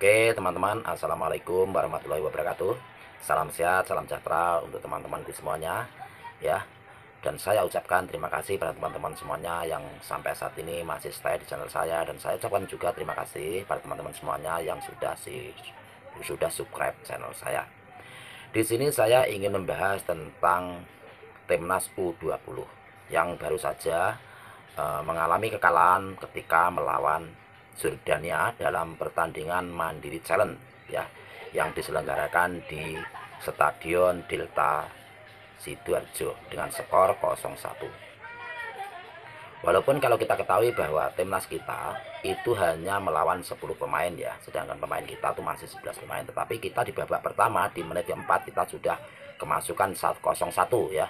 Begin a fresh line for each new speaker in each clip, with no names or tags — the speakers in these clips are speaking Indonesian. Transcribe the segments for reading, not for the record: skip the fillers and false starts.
Oke teman-teman, assalamualaikum warahmatullahi wabarakatuh. Salam sehat, salam sejahtera untuk teman-temanku semuanya ya. Dan saya ucapkan terima kasih pada teman-teman semuanya yang sampai saat ini masih stay di channel saya. Dan saya ucapkan juga terima kasih pada teman-teman semuanya yang sudah subscribe channel saya. Di sini saya ingin membahas tentang Timnas U20 yang baru saja mengalami kekalahan ketika melawan Jordania dalam pertandingan Mandiri Challenge ya, yang diselenggarakan di Stadion Delta Sidoarjo dengan skor 0-1. Walaupun kalau kita ketahui bahwa timnas kita itu hanya melawan 10 pemain ya, sedangkan pemain kita itu masih 11 pemain, tetapi kita di babak pertama di menit keempat kita sudah kemasukan 0-1 ya,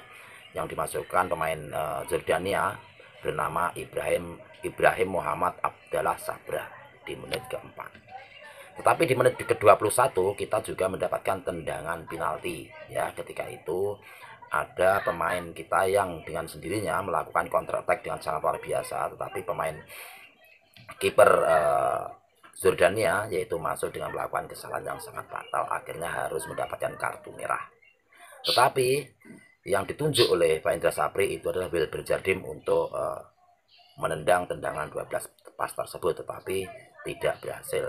yang dimasukkan pemain Jordania bernama Ibrahim Muhammad Abdallah Sabra di menit keempat. Tetapi di menit ke-21 kita juga mendapatkan tendangan penalti ya. Ketika itu ada pemain kita yang dengan sendirinya melakukan counter attack dengan sangat luar biasa, tetapi pemain kiper Jordania yaitu masuk dengan melakukan kesalahan yang sangat fatal, akhirnya harus mendapatkan kartu merah. Tetapi yang ditunjuk oleh Pak Indra Sapri itu adalah Wilber Jardim untuk menendang tendangan 12 pas tersebut, tetapi tidak berhasil.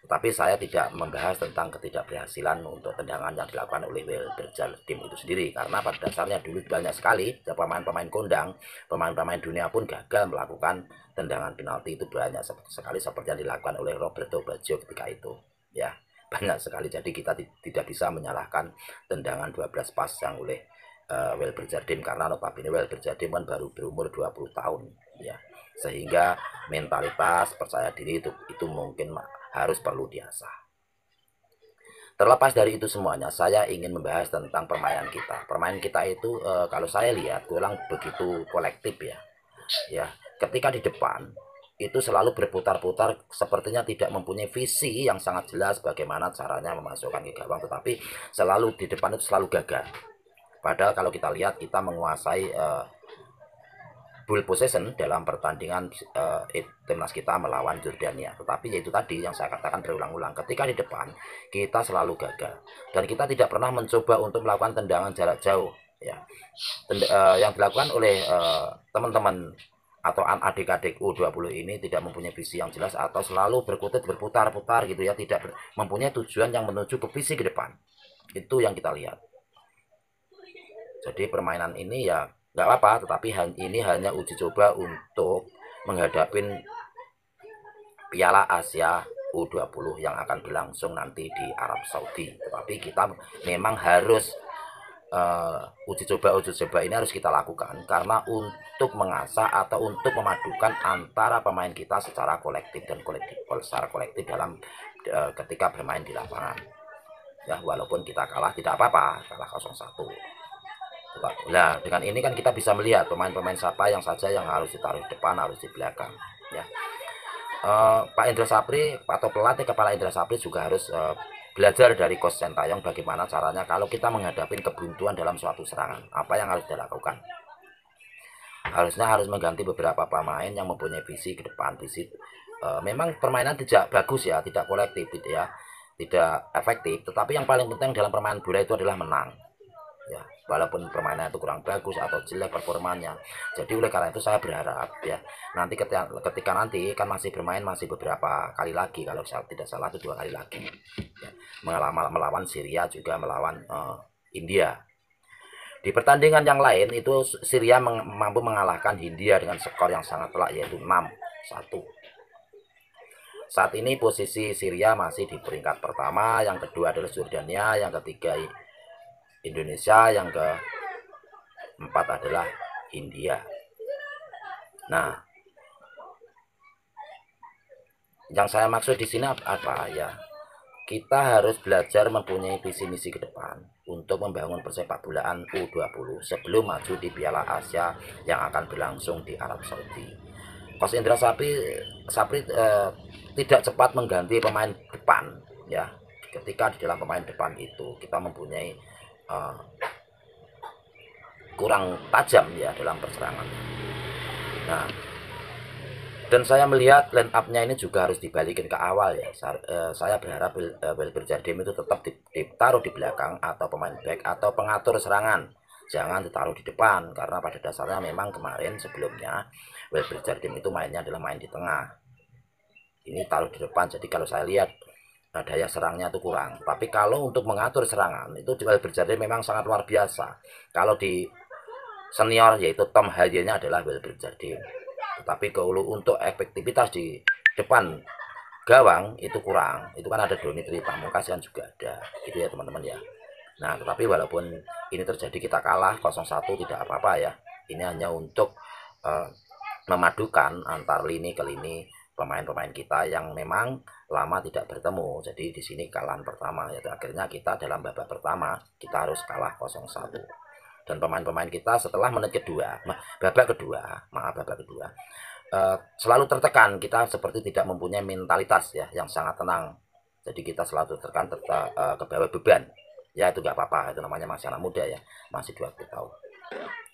Tetapi saya tidak membahas tentang ketidakberhasilan untuk tendangan yang dilakukan oleh Wilber Jardim itu sendiri, karena pada dasarnya dulu banyak sekali pemain-pemain kondang, pemain-pemain dunia pun gagal melakukan tendangan penalti itu banyak sekali, seperti yang dilakukan oleh Roberto Baggio ketika itu ya, banyak sekali. Jadi kita tidak bisa menyalahkan tendangan 12 pas yang oleh Wilber Jardim, karena notabene Wilber Jardim kan baru berumur 20 tahun ya, sehingga mentalitas percaya diri itu mungkin harus perlu diasah. Terlepas dari itu semuanya, saya ingin membahas tentang permainan kita. Permainan kita itu kalau saya lihat kurang begitu kolektif ya. Ya, ketika di depan itu selalu berputar-putar, sepertinya tidak mempunyai visi yang sangat jelas bagaimana caranya memasukkan ke gawang, tetapi selalu di depan itu selalu gagal. Padahal kalau kita lihat kita menguasai ball possession dalam pertandingan timnas kita melawan Jordania, tetapi yaitu tadi yang saya katakan berulang-ulang, ketika di depan kita selalu gagal dan kita tidak pernah mencoba untuk melakukan tendangan jarak jauh ya. Yang dilakukan oleh teman-teman atau adik-adik U20 ini tidak mempunyai visi yang jelas, atau selalu berputar-putar gitu ya, tidak mempunyai tujuan yang menuju ke visi ke depan. Itu yang kita lihat. Jadi permainan ini ya nggak apa-apa, tetapi ini hanya uji coba untuk menghadapi Piala Asia U20 yang akan berlangsung nanti di Arab Saudi. Tetapi kita memang harus uji coba ini harus kita lakukan karena untuk mengasah atau untuk memadukan antara pemain kita secara kolektif dalam ketika bermain di lapangan ya. Walaupun kita kalah tidak apa-apa, kalah 0-1. Nah, dengan ini kan kita bisa melihat pemain-pemain siapa yang saja yang harus ditaruh di depan, harus di belakang ya. Pak Indra Sapri atau pelatih kepala Indra Sapri juga harus belajar dari Coach Sintayong bagaimana caranya kalau kita menghadapi kebuntuan dalam suatu serangan, apa yang harus dilakukan. Harusnya harus mengganti beberapa pemain yang mempunyai visi ke depan. Memang permainan tidak bagus ya, tidak kolektif ya, tidak efektif, tetapi yang paling penting dalam permainan bola itu adalah menang ya, walaupun permainan itu kurang bagus atau jelek performanya. Jadi oleh karena itu saya berharap ya, nanti ketika nanti kan masih bermain masih beberapa kali lagi, kalau saya tidak salah itu 2 kali lagi ya, melawan Syria juga melawan India. Di pertandingan yang lain itu Syria mampu mengalahkan India dengan skor yang sangat telak, yaitu 6-1. Saat ini posisi Syria masih di peringkat pertama, yang kedua adalah Jordania, yang ketiga Indonesia, yang keempat adalah India. Nah, yang saya maksud di sini apa ya? Kita harus belajar mempunyai visi misi ke depan untuk membangun persepak bolaan U20 sebelum maju di Piala Asia yang akan berlangsung di Arab Saudi. Coach Indra Sapri tidak cepat mengganti pemain depan ya. Ketika di dalam pemain depan itu kita mempunyai kurang tajam ya dalam perserangan. Nah, Dan saya melihat line up-nya ini juga harus dibalikin ke awal ya. Saya berharap Wilfried Jardim itu tetap ditaruh di belakang atau pemain back atau pengatur serangan. Jangan ditaruh di depan karena pada dasarnya memang kemarin sebelumnya Wilfried Jardim itu mainnya adalah main di tengah. Ini taruh di depan. Jadi kalau saya lihat daya serangnya itu kurang. Tapi kalau untuk mengatur serangan itu Wilfried Jardim memang sangat luar biasa. Kalau di senior yaitu Tom Haye-nya adalah Wilfried Jardim. Tetapi kalau untuk efektivitas di depan gawang itu kurang. Itu kan ada Doni Tri Pamungkas kan juga ada. Itu ya teman-teman ya. Nah, tetapi walaupun ini terjadi kita kalah 0-1 tidak apa-apa ya. Ini hanya untuk memadukan antar lini ke lini pemain-pemain kita yang memang lama tidak bertemu. Jadi di sini kalahan pertama yaitu akhirnya kita dalam babak pertama kita harus kalah 0-1. Dan pemain-pemain kita setelah babak kedua selalu tertekan. Kita seperti tidak mempunyai mentalitas ya yang sangat tenang. Jadi kita selalu tertekan ke bawah beban. Ya itu nggak apa-apa, itu namanya masih anak muda ya, masih 20 tahun.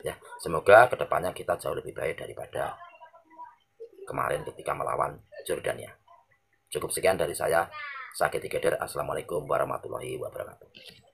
Ya, semoga kedepannya kita jauh lebih baik daripada kemarin ketika melawan Jordania. Cukup sekian dari saya. Sakit Igader. Assalamualaikum warahmatullahi wabarakatuh.